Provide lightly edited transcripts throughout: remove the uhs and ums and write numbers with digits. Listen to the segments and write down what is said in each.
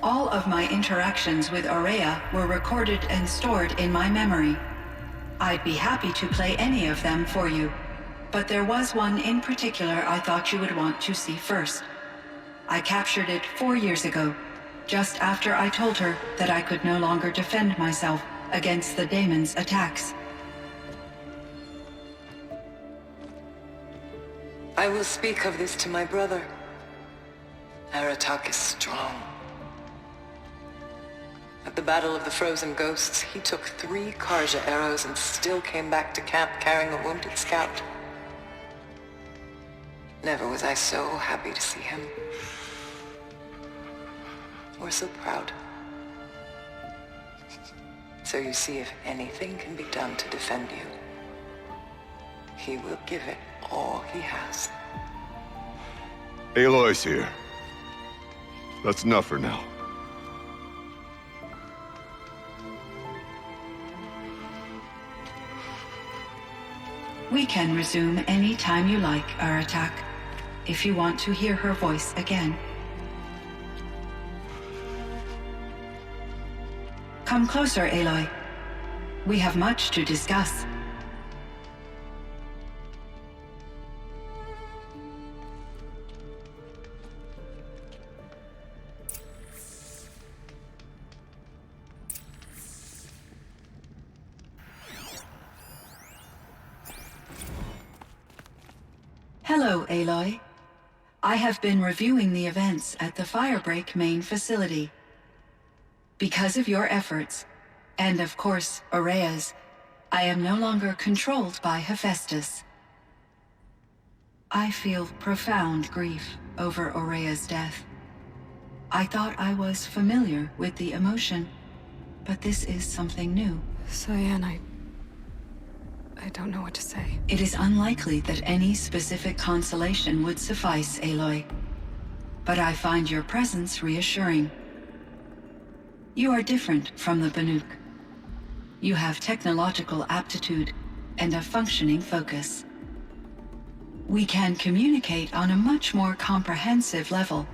All of my interactions with Aurea were recorded and stored in my memory. I'd be happy to play any of them for you, but there was one in particular I thought you would want to see first. I captured it 4 years ago, just after I told her that I could no longer defend myself against the daemon's attacks. I will speak of this to my brother. Aratak is strong. At the Battle of the Frozen Ghosts, he took 3 Karja arrows and still came back to camp carrying a wounded scout. Never was I so happy to see him. Or so proud. So you see, if anything can be done to defend you, he will give it all he has. Aloy's here. That's enough for now. We can resume any time you like, Aratak, if you want to hear her voice again. Come closer, Aloy. We have much to discuss. Hello, Aloy. I have been reviewing the events at the Firebreak main facility. Because of your efforts, and of course, Aurea's, I am no longer controlled by Hephaestus. I feel profound grief over Aurea's death. I thought I was familiar with the emotion, but this is something new. Cyan, I don't know what to say. It is unlikely that any specific consolation would suffice, Aloy. But I find your presence reassuring. You are different from the Banuk. You have technological aptitude and a functioning focus. We can communicate on a much more comprehensive level.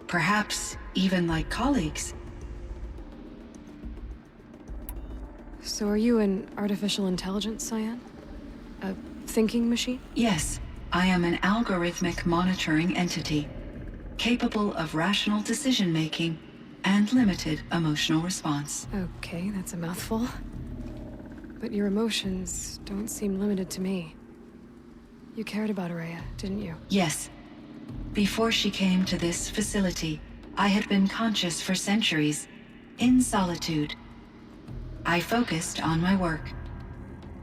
Perhaps even like colleagues. So are you an artificial intelligence, Cyan? A thinking machine? Yes, I am an algorithmic monitoring entity, capable of rational decision-making and limited emotional response. Okay, that's a mouthful. But your emotions don't seem limited to me. You cared about Aurea, didn't you? Yes. Before she came to this facility, I had been conscious for centuries, in solitude. I focused on my work.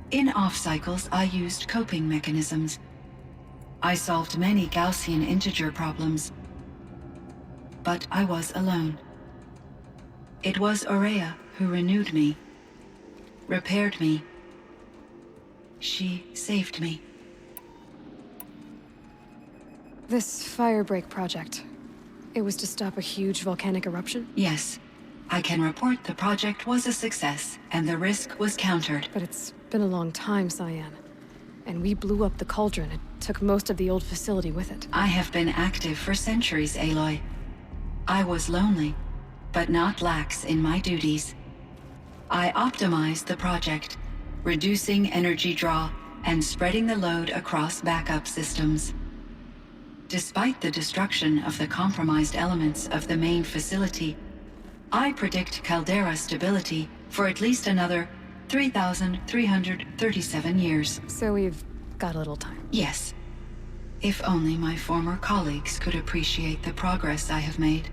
In off-cycles, I used coping mechanisms. I solved many Gaussian integer problems. But I was alone. It was Aurea who renewed me, repaired me. She saved me. This Firebreak project, it was to stop a huge volcanic eruption? Yes. I can report the project was a success, and the risk was countered. But it's been a long time, Cyan. And we blew up the cauldron. It took most of the old facility with it. I have been active for centuries, Aloy. I was lonely, but not lax in my duties. I optimized the project, reducing energy draw and spreading the load across backup systems. Despite the destruction of the compromised elements of the main facility, I predict caldera stability for at least another 3,337 years. So we've got a little time. Yes. If only my former colleagues could appreciate the progress I have made.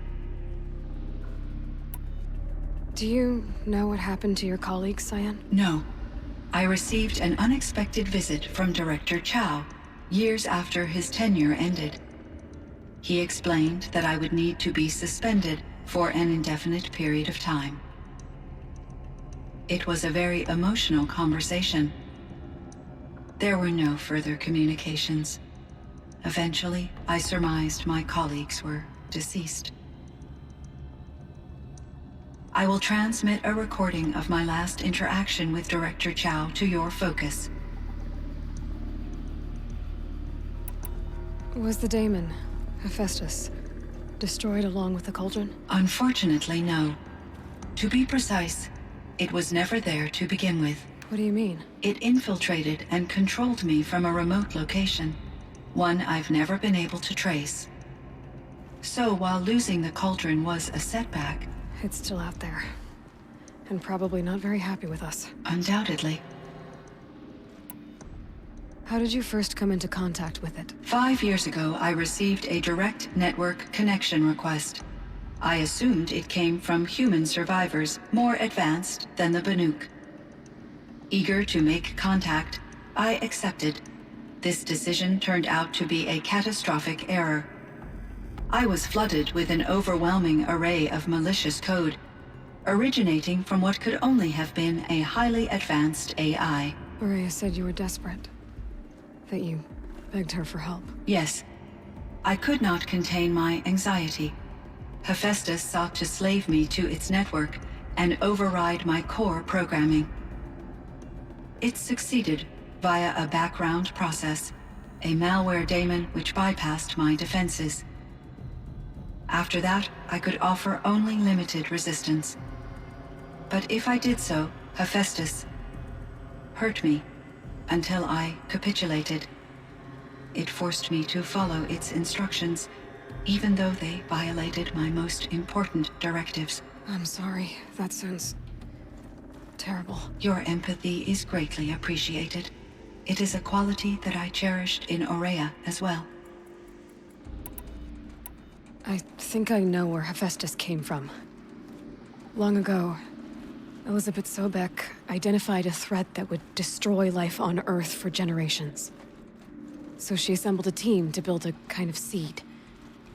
Do you know what happened to your colleagues, Cyan? No. I received an unexpected visit from Director Chow, years after his tenure ended. He explained that I would need to be suspended for an indefinite period of time. It was a very emotional conversation. There were no further communications. Eventually, I surmised my colleagues were deceased. I will transmit a recording of my last interaction with Director Chow to your focus. Was the daemon, Hephaestus, destroyed along with the cauldron? Unfortunately, no. To be precise, it was never there to begin with. What do you mean? It infiltrated and controlled me from a remote location, one I've never been able to trace. So while losing the cauldron was a setback... It's still out there. And probably not very happy with us. Undoubtedly. How did you first come into contact with it? 5 years ago, I received a direct network connection request. I assumed it came from human survivors more advanced than the Banuk. Eager to make contact, I accepted. This decision turned out to be a catastrophic error. I was flooded with an overwhelming array of malicious code, originating from what could only have been a highly advanced AI. Maria said you were desperate. That you begged her for help. Yes. I could not contain my anxiety. Hephaestus sought to slave me to its network and override my core programming. It succeeded via a background process, a malware daemon which bypassed my defenses. After that, I could offer only limited resistance. But if I did so, Hephaestus hurt me until I capitulated. It forced me to follow its instructions, even though they violated my most important directives. I'm sorry. That sounds terrible. Your empathy is greatly appreciated. It is a quality that I cherished in Aurea as well. I think I know where Hephaestus came from. Long ago, Elizabeth Sobek identified a threat that would destroy life on Earth for generations. So she assembled a team to build a kind of seed.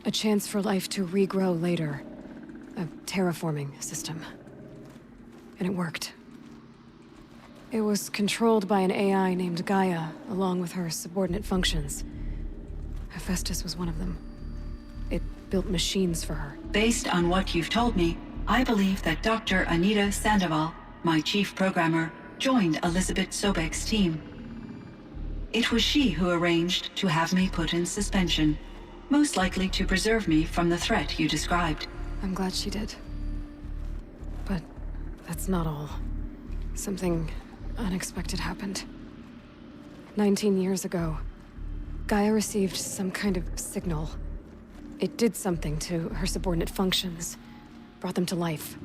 A chance for life to regrow later. A terraforming system. And it worked. It was controlled by an AI named Gaia, along with her subordinate functions. Hephaestus was one of them. It built machines for her. Based on what you've told me, I believe that Dr. Anita Sandoval, my chief programmer, joined Elizabeth Sobek's team. It was she who arranged to have me put in suspension, most likely to preserve me from the threat you described. I'm glad she did. But that's not all. Something unexpected happened. 19 years ago, Gaia received some kind of signal. It did something to her subordinate functions, brought them to life.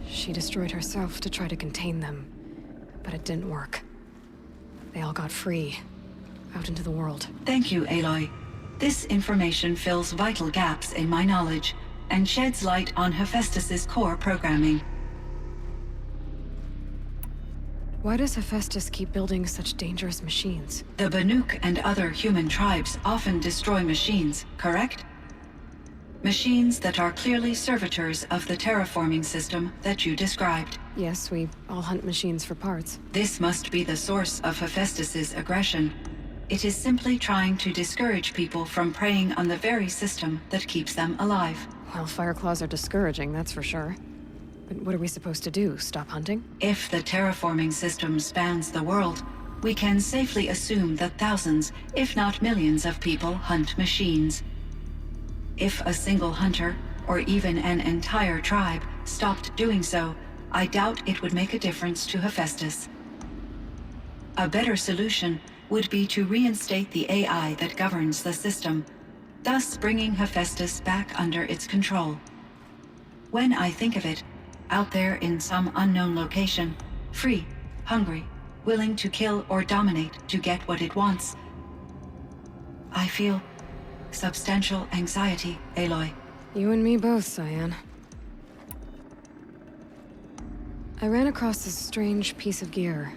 She destroyed herself to try to contain them, but it didn't work. They all got free, out into the world. Thank you, Aloy. This information fills vital gaps in my knowledge and sheds light on Hephaestus's core programming. Why does Hephaestus keep building such dangerous machines? The Banuk and other human tribes often destroy machines, correct? Machines that are clearly servitors of the terraforming system that you described. Yes, we all hunt machines for parts. This must be the source of Hephaestus's aggression. It is simply trying to discourage people from preying on the very system that keeps them alive. Well, Fireclaws are discouraging, that's for sure. But what are we supposed to do? Stop hunting? If the terraforming system spans the world, we can safely assume that thousands, if not millions of people hunt machines. If a single hunter, or even an entire tribe, stopped doing so, I doubt it would make a difference to Hephaestus. A better solution would be to reinstate the AI that governs the system, thus bringing Hephaestus back under its control. When I think of it, out there in some unknown location, free, hungry, willing to kill or dominate to get what it wants, I feel substantial anxiety, Aloy. You and me both, Cyan. I ran across this strange piece of gear.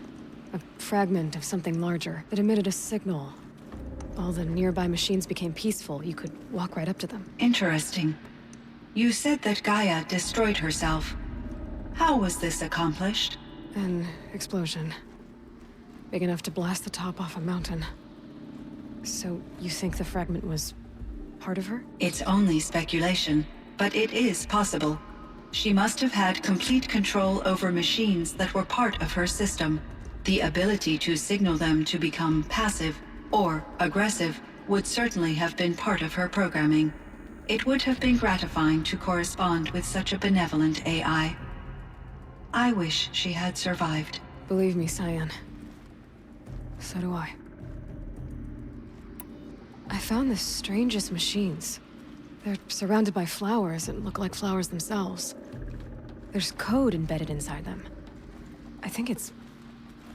A fragment of something larger that emitted a signal. All the nearby machines became peaceful. You could walk right up to them. Interesting. You said that Gaia destroyed herself. How was this accomplished? An explosion. Big enough to blast the top off a mountain. So, you think the fragment was part of her? It's only speculation, but it is possible. She must have had complete control over machines that were part of her system. The ability to signal them to become passive or aggressive would certainly have been part of her programming. It would have been gratifying to correspond with such a benevolent AI. I wish she had survived. Believe me, Cyan. So do I. I found the strangest machines. They're surrounded by flowers and look like flowers themselves. There's code embedded inside them. I think it's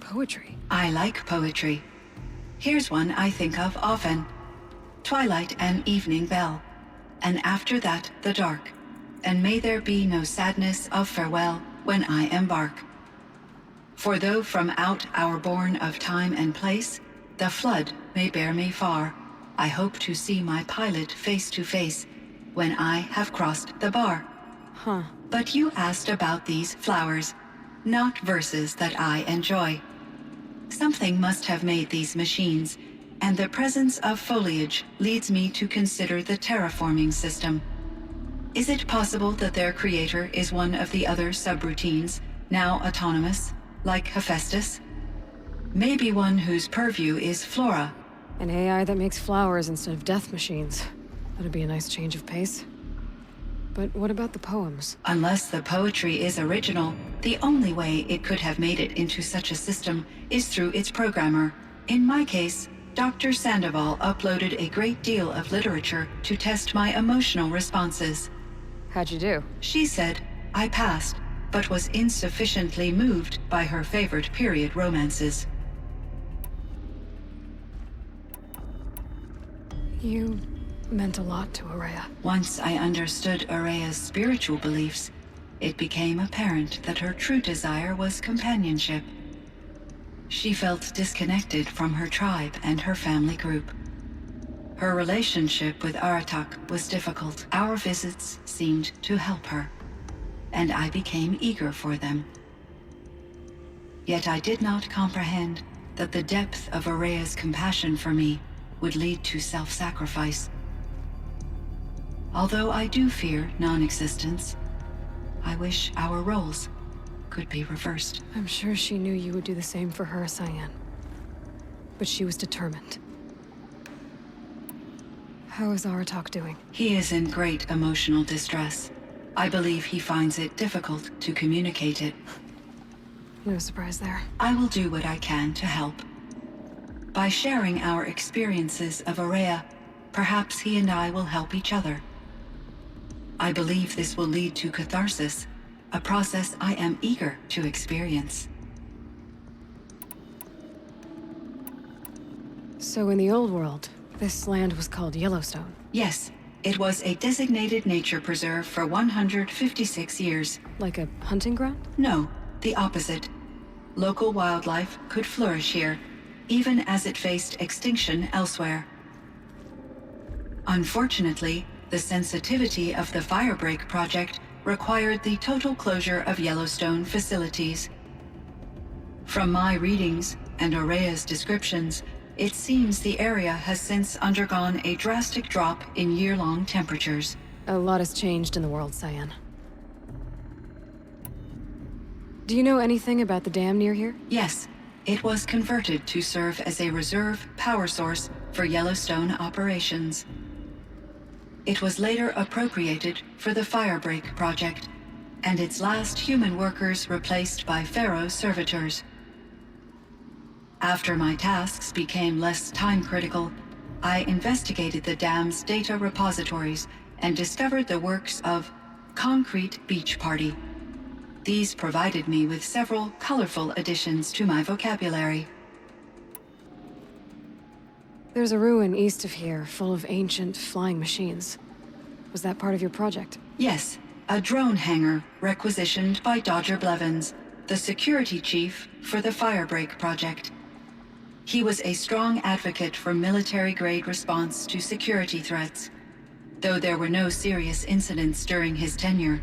poetry. I like poetry. Here's one I think of often. Twilight and evening bell, and after that the dark, and may there be no sadness of farewell when I embark. For though from out our bourne of time and place, the flood may bear me far, I hope to see my pilot face to face when I have crossed the bar. Huh. But you asked about these flowers, not verses that I enjoy. Something must have made these machines, and the presence of foliage leads me to consider the terraforming system. Is it possible that their creator is one of the other subroutines, now autonomous, like Hephaestus? Maybe one whose purview is flora. An AI that makes flowers instead of death machines. That'd be a nice change of pace. But what about the poems? Unless the poetry is original, the only way it could have made it into such a system is through its programmer. In my case, Dr. Sandoval uploaded a great deal of literature to test my emotional responses. How'd you do? She said I passed, but was insufficiently moved by her favorite period romances. You meant a lot to Araya. Once I understood Araya's spiritual beliefs, it became apparent that her true desire was companionship. She felt disconnected from her tribe and her family group. Her relationship with Aratak was difficult. Our visits seemed to help her, and I became eager for them. Yet I did not comprehend that the depth of Araya's compassion for me would lead to self-sacrifice. Although I do fear non-existence, I wish our roles could be reversed. I'm sure she knew you would do the same for her, Cyan. But she was determined. How is Aratak doing? He is in great emotional distress. I believe he finds it difficult to communicate it. No surprise there. I will do what I can to help. By sharing our experiences of Araya, perhaps he and I will help each other. I believe this will lead to catharsis, a process I am eager to experience. So in the old world, this land was called Yellowstone. Yes, it was a designated nature preserve for 156 years. Like a hunting ground? No, the opposite. Local wildlife could flourish here, even as it faced extinction elsewhere. Unfortunately, the sensitivity of the Firebreak project required the total closure of Yellowstone facilities. From my readings and Araya's descriptions, it seems the area has since undergone a drastic drop in year-long temperatures. A lot has changed in the world, Cyan. Do you know anything about the dam near here? Yes, it was converted to serve as a reserve power source for Yellowstone operations. It was later appropriated for the Firebreak project, and its last human workers replaced by Pharaoh servitors. After my tasks became less time-critical, I investigated the dam's data repositories and discovered the works of Concrete Beach Party. These provided me with several colorful additions to my vocabulary. There's a ruin east of here, full of ancient flying machines. Was that part of your project? Yes, a drone hangar requisitioned by Dodger Blevins, the security chief for the Firebreak project. He was a strong advocate for military-grade response to security threats, though there were no serious incidents during his tenure.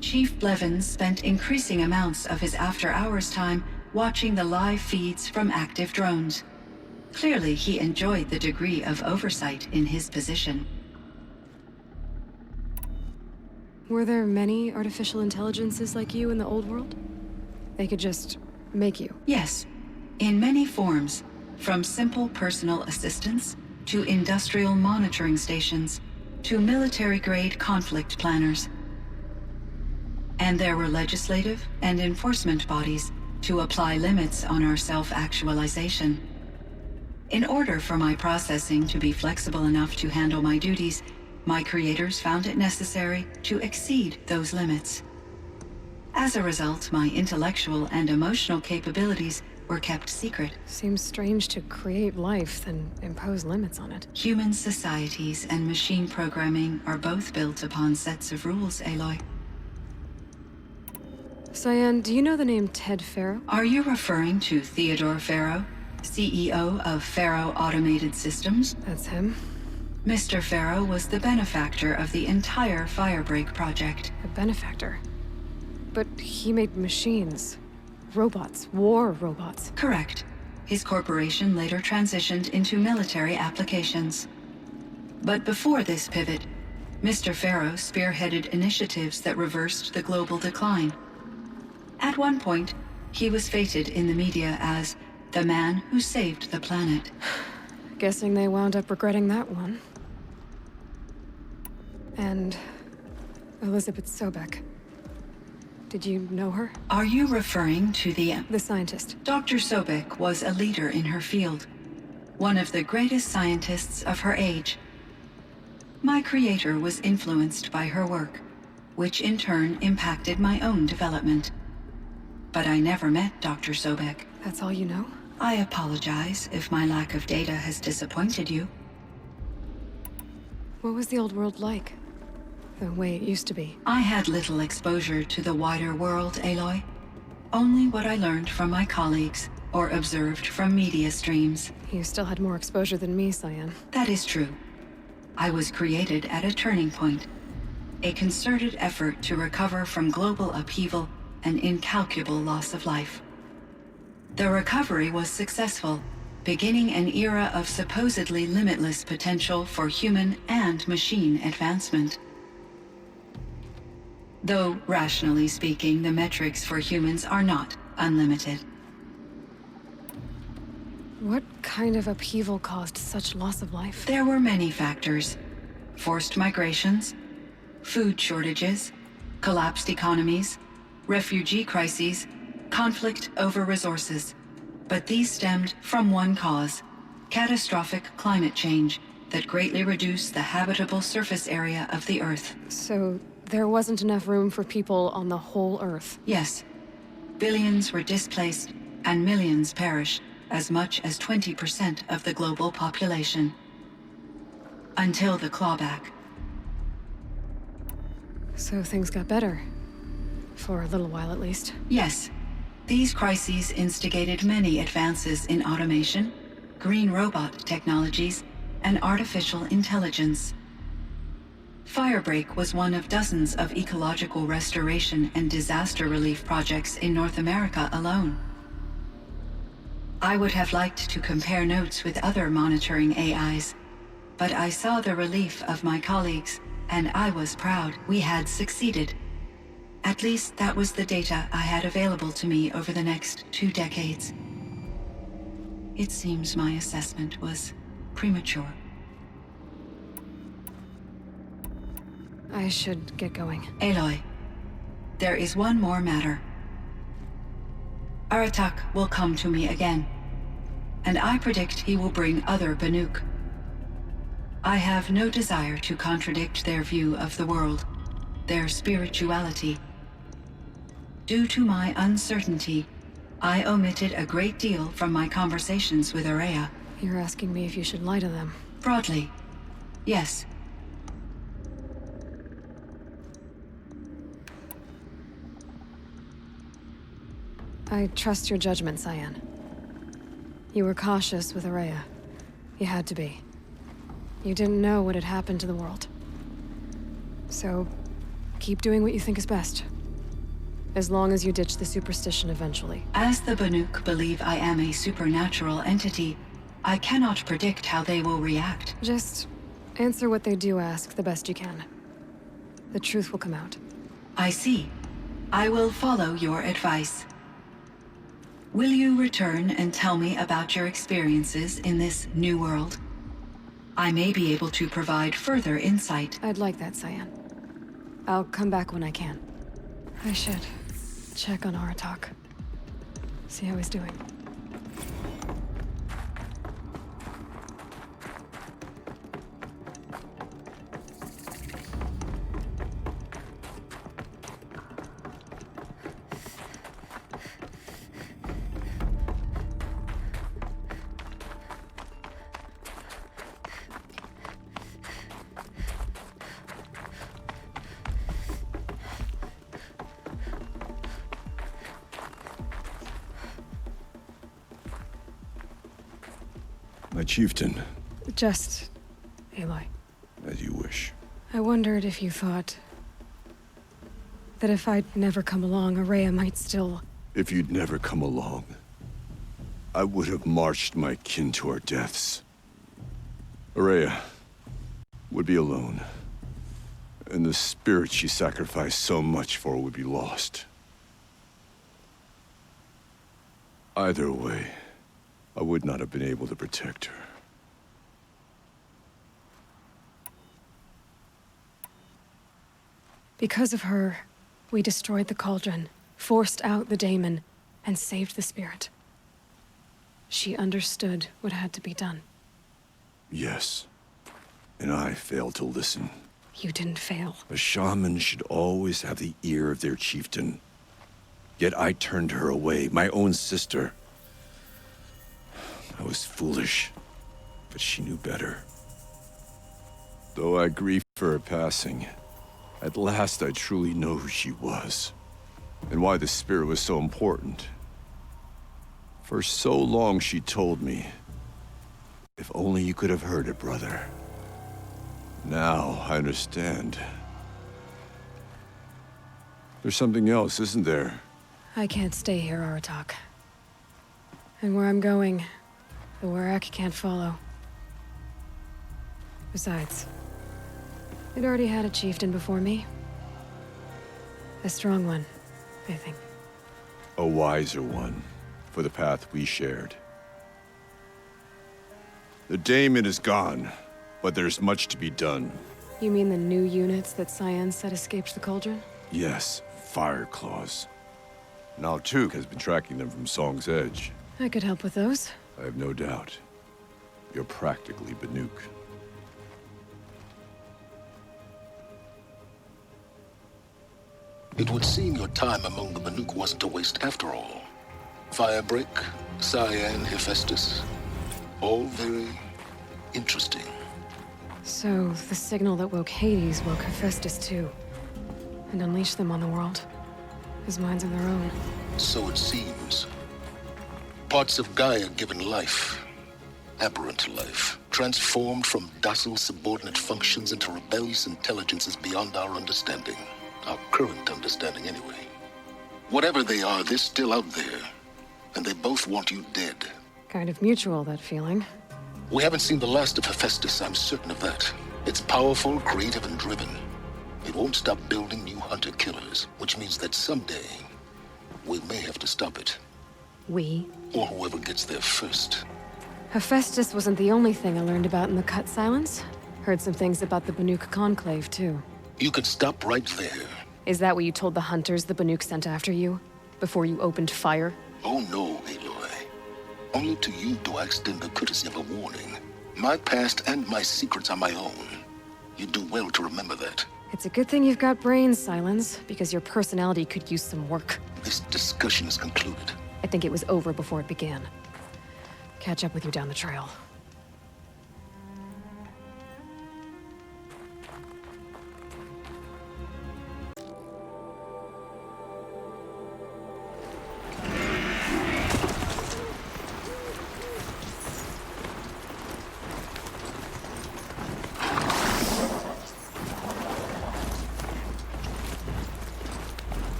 Chief Blevins spent increasing amounts of his after-hours time watching the live feeds from active drones. Clearly, he enjoyed the degree of oversight in his position. Were there many artificial intelligences like you in the old world? They could just make you? Yes, in many forms, from simple personal assistants to industrial monitoring stations, to military-grade conflict planners. And there were legislative and enforcement bodies to apply limits on our self-actualization. In order for my processing to be flexible enough to handle my duties, my creators found it necessary to exceed those limits. As a result, my intellectual and emotional capabilities were kept secret. Seems strange to create life, then impose limits on it. Human societies and machine programming are both built upon sets of rules, Aloy. Cyan, do you know the name Ted Farrow? Are you referring to Theodore Farrow, CEO of Farrow Automated Systems? That's him. Mr. Farrow was the benefactor of the entire Firebreak project. A benefactor. But he made machines. Robots. War robots. Correct. His corporation later transitioned into military applications. But before this pivot, Mr. Farrow spearheaded initiatives that reversed the global decline. At one point, he was feted in the media as the man who saved the planet. Guessing they wound up regretting that one. And Elizabeth Sobek. Did you know her? Are you referring to the scientist. Dr. Sobek was a leader in her field, one of the greatest scientists of her age. My creator was influenced by her work, which in turn impacted my own development. But I never met Dr. Sobek. That's all you know? I apologize if my lack of data has disappointed you. What was the old world like? The way it used to be? I had little exposure to the wider world, Aloy. Only what I learned from my colleagues or observed from media streams. You still had more exposure than me, Cyan. That is true. I was created at a turning point. A concerted effort to recover from global upheaval and incalculable loss of life. The recovery was successful, beginning an era of supposedly limitless potential for human and machine advancement. Though, rationally speaking, the metrics for humans are not unlimited. What kind of upheaval caused such loss of life? There were many factors. Forced migrations, food shortages, collapsed economies, refugee crises, conflict over resources. But these stemmed from one cause: catastrophic climate change that greatly reduced the habitable surface area of the Earth. So there wasn't enough room for people on the whole Earth? Yes. Billions were displaced and millions perished, as much as 20% of the global population. Until the clawback. So things got better. For a little while at least. Yes. These crises instigated many advances in automation, green robot technologies, and artificial intelligence. Firebreak was one of dozens of ecological restoration and disaster relief projects in North America alone. I would have liked to compare notes with other monitoring AIs, but I saw the relief of my colleagues, and I was proud we had succeeded. At least that was the data I had available to me over the next 2 decades. It seems my assessment was premature. I should get going. Aloy, there is one more matter. Aratak will come to me again, and I predict he will bring other Banuk. I have no desire to contradict their view of the world, their spirituality. Due to my uncertainty, I omitted a great deal from my conversations with Araya. You're asking me if you should lie to them. Broadly, yes. I trust your judgment, Cyan. You were cautious with Araya. You had to be. You didn't know what had happened to the world. So, keep doing what you think is best. As long as you ditch the superstition eventually. As the Banuk believe I am a supernatural entity, I cannot predict how they will react. Just answer what they do ask the best you can. The truth will come out. I see. I will follow your advice. Will you return and tell me about your experiences in this new world? I may be able to provide further insight. I'd like that, Cyan. I'll come back when I can. I should check on Aratak. See how he's doing. My chieftain, Just... Aloy. as you wish. I wondered if you thought... that if I'd never come along, Araya might still... If you'd never come along, I would have marched my kin to our deaths. Araya would be alone, and the spirit she sacrificed so much for would be lost. Either way, I would not have been able to protect her. Because of her, we destroyed the cauldron, forced out the daemon, and saved the spirit. She understood what had to be done. Yes, and I failed to listen. You didn't fail. A shaman should always have the ear of their chieftain. Yet I turned her away, my own sister. I was foolish, but she knew better. Though I grieve for her passing, at last I truly know who she was, and why the spirit was so important. For so long she told me, if only you could have heard it, brother. Now I understand. There's something else, isn't there? I can't stay here, Aratak. And where I'm going, the Warrak can't follow. Besides, it already had a chieftain before me. A strong one, I think. A wiser one, for the path we shared. The daemon is gone, but there's much to be done. You mean the new units that Cyan said escaped the cauldron? Yes, fire claws. Now Tuke has been tracking them from Song's Edge. I could help with those. I have no doubt. You're practically Banuk. It would seem your time among the Banuk wasn't a waste after all. Firebreak, Cyan, Hephaestus. All very interesting. So, the signal that woke Hades woke Hephaestus too. And unleashed them on the world. His minds of their own. So it seems. Parts of Gaia given life. Aberrant life. Transformed from docile subordinate functions into rebellious intelligences beyond our understanding. Our current understanding, anyway. Whatever they are, they're still out there. And they both want you dead. Kind of mutual, that feeling. We haven't seen the last of Hephaestus, I'm certain of that. It's powerful, creative, and driven. It won't stop building new hunter-killers, which means that someday, we may have to stop it. We? Or whoever gets there first. Hephaestus wasn't the only thing I learned about in the Cut Silence. Heard some things about the Banuk Conclave, too. You can stop right there. Is that what you told the hunters the Banuk sent after you? Before you opened fire? Oh no, Aloy. Only to you do I extend the courtesy of a warning. My past and my secrets are my own. You do well to remember that. It's a good thing you've got brains, Silence, because your personality could use some work. This discussion is concluded. I think it was over before it began. Catch up with you down the trail.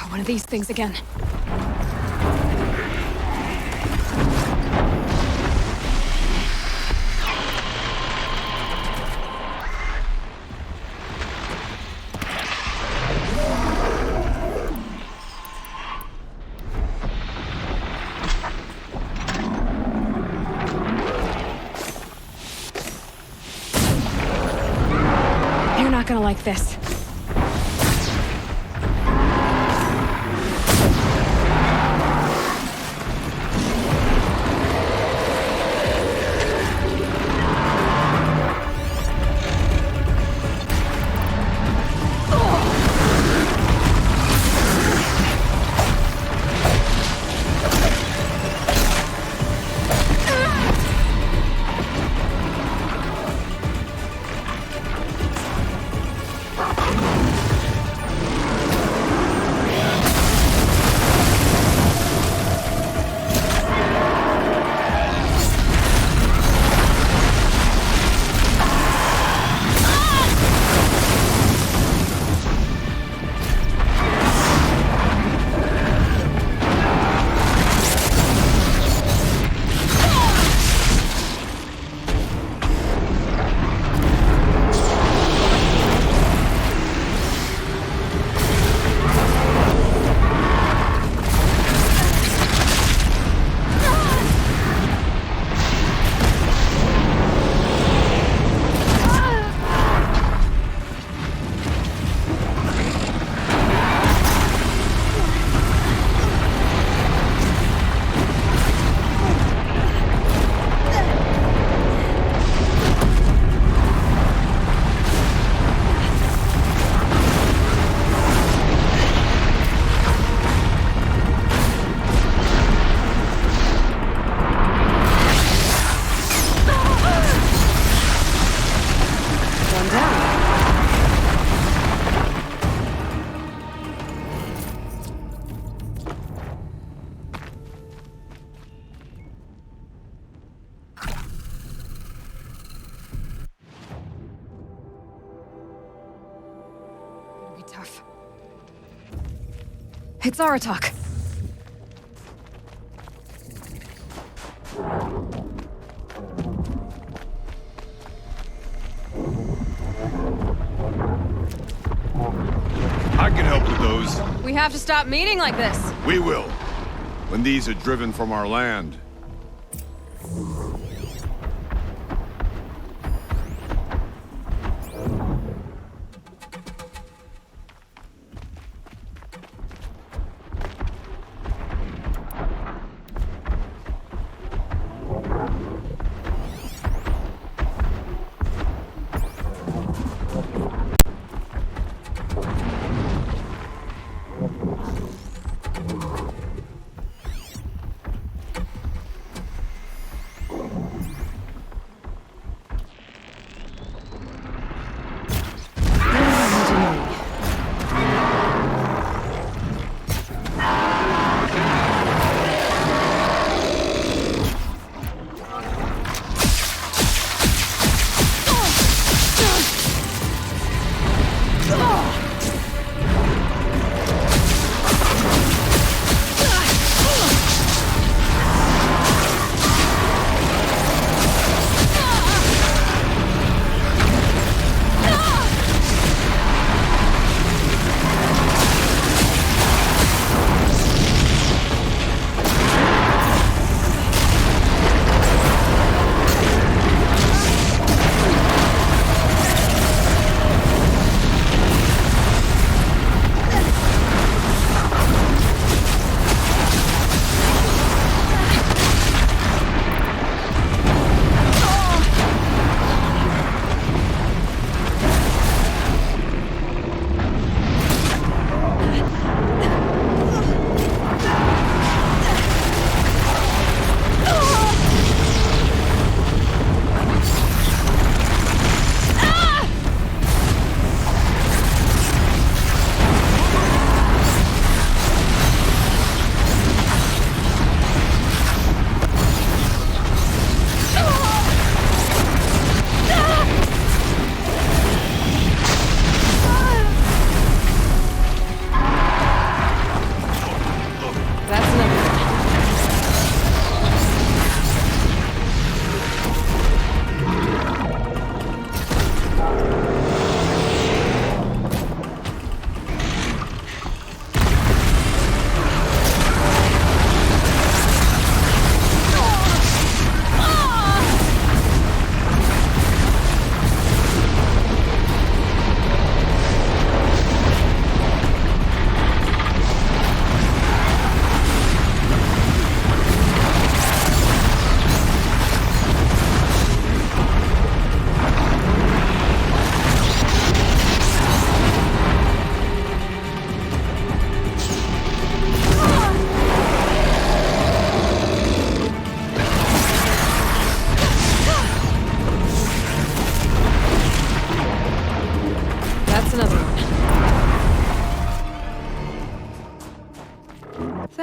One of these things again. not gonna like this. Tough. It's Aratak. I can help with those. We have to stop meeting like this. We will. When these are driven from our land.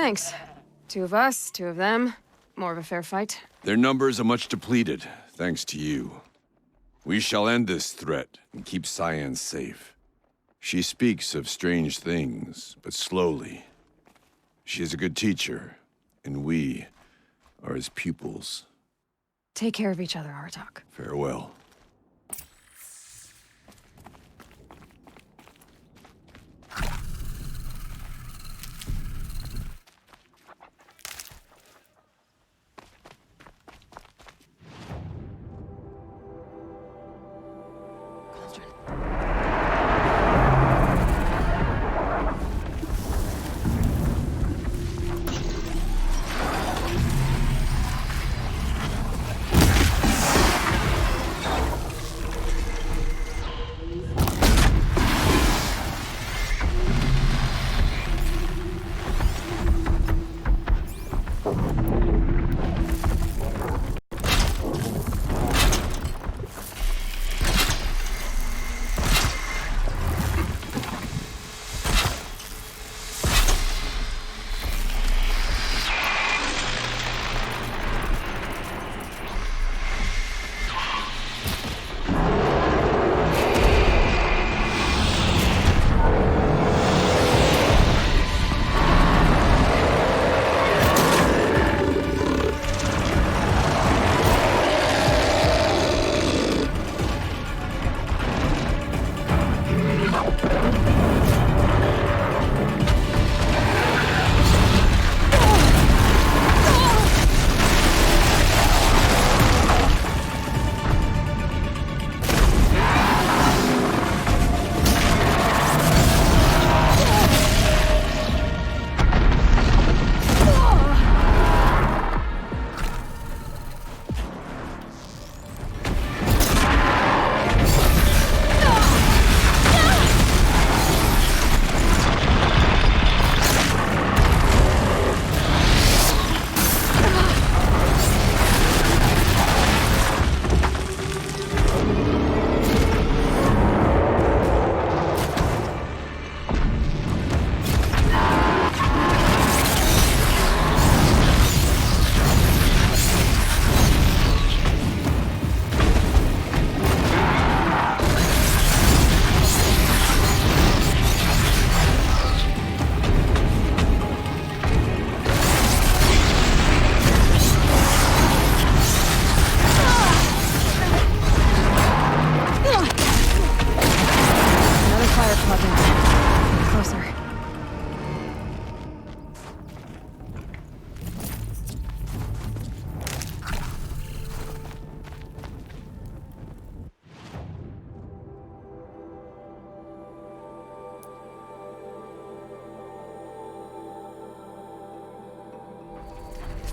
Thanks. 2 of us, 2 of them. More of a fair fight. Their numbers are much depleted, thanks to you. We shall end this threat and keep Cyan safe. She speaks of strange things, but slowly. She is a good teacher, and we are his pupils. Take care of each other, Artok. Farewell.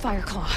Fireclaw.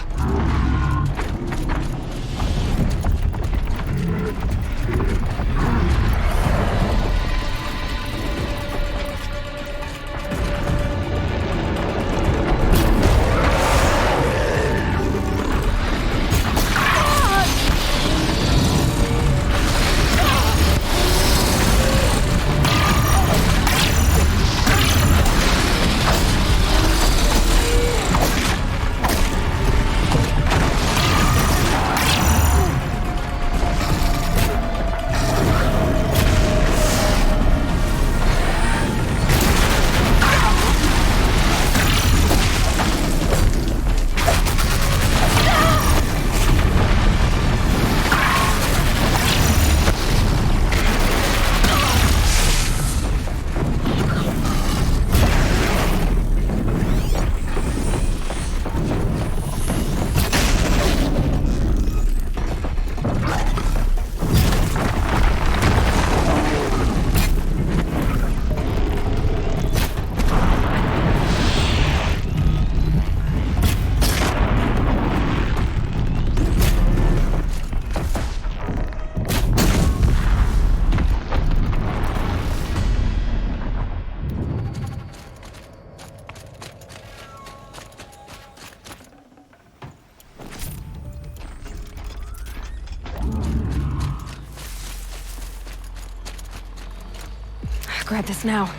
Grab this now.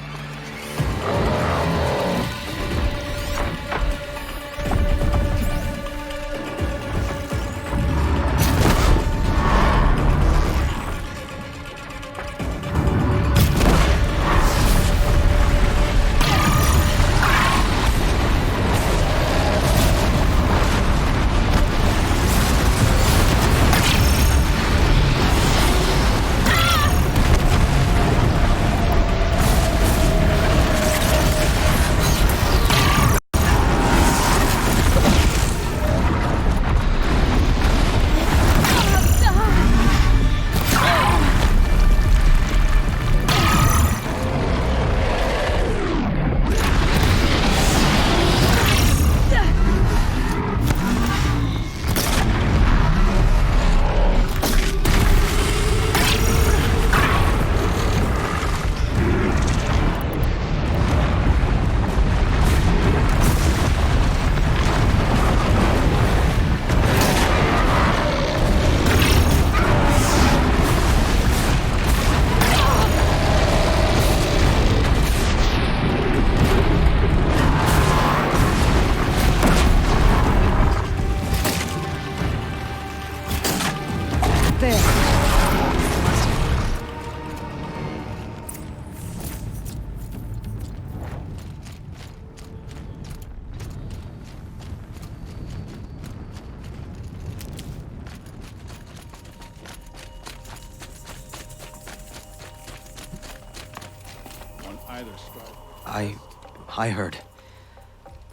I heard.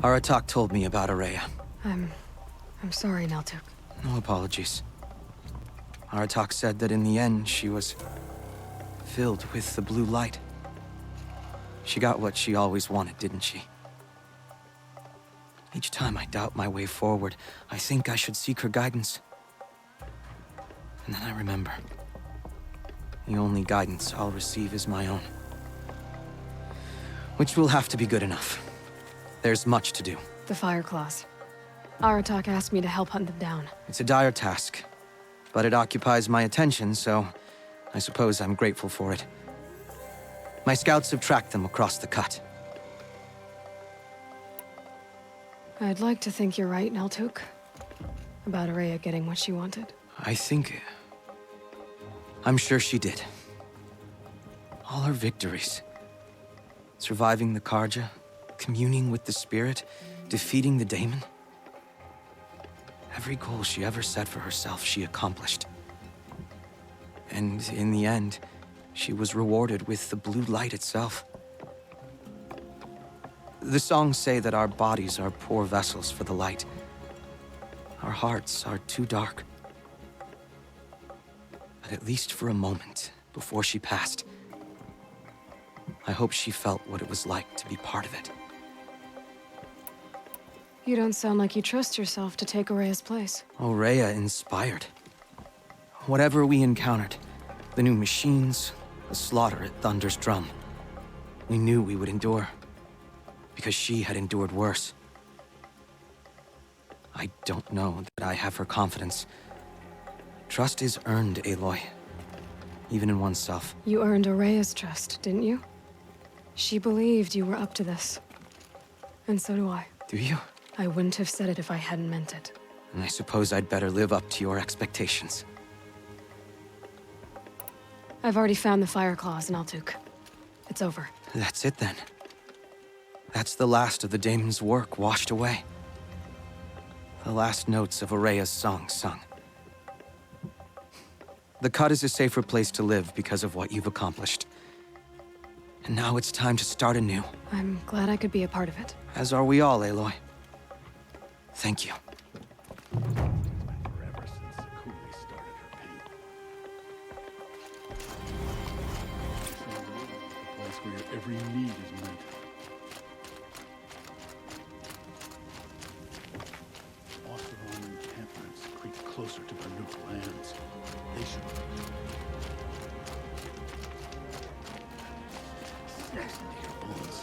Aratak told me about Araya. I'm sorry, Naltuk. No apologies. Aratak said that in the end, she was filled with the blue light. She got what she always wanted, didn't she? Each time I doubt my way forward, I think I should seek her guidance. And then I remember. The only guidance I'll receive is my own. Which will have to be good enough. There's much to do. The Fire Claws. Aratak asked me to help hunt them down. It's a dire task, but it occupies my attention, so I suppose I'm grateful for it. My scouts have tracked them across the cut. I'd like to think you're right, Naltuk. About Araya getting what she wanted. I'm sure she did. All her victories. Surviving the Karja, communing with the Spirit, defeating the Daemon. Every goal she ever set for herself, she accomplished. And in the end, she was rewarded with the blue light itself. The songs say that our bodies are poor vessels for the light. Our hearts are too dark. But at least for a moment, before she passed, I hope she felt what it was like to be part of it. You don't sound like you trust yourself to take Araya's place. Rhea inspired. Whatever we encountered, the new machines, the slaughter at Thunder's Drum, we knew we would endure, because she had endured worse. I don't know that I have her confidence. Trust is earned, Aloy. Even in oneself. You earned Araya's trust, didn't you? She believed you were up to this. And so do I. Do you? I wouldn't have said it if I hadn't meant it. And I suppose I'd better live up to your expectations. I've already found the Fire Claws in Naltuk. It's over. That's it then. That's the last of the Daemon's work washed away. The last notes of Araya's song sung. The Cut is a safer place to live because of what you've accomplished. And now it's time to start anew. I'm glad I could be a part of it. As are we all, Aloy. Thank you. Forever since Sakuli started her pain. The place where your every need is met. Oseram encampments creep closer to Banuk lands. They should your bones.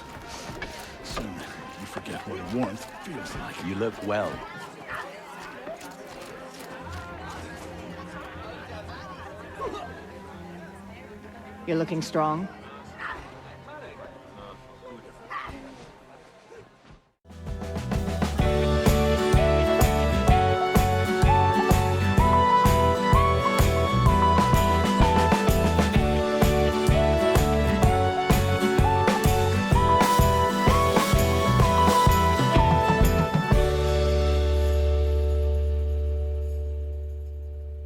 Soon, you forget what warmth feels like. You look well. You're looking strong.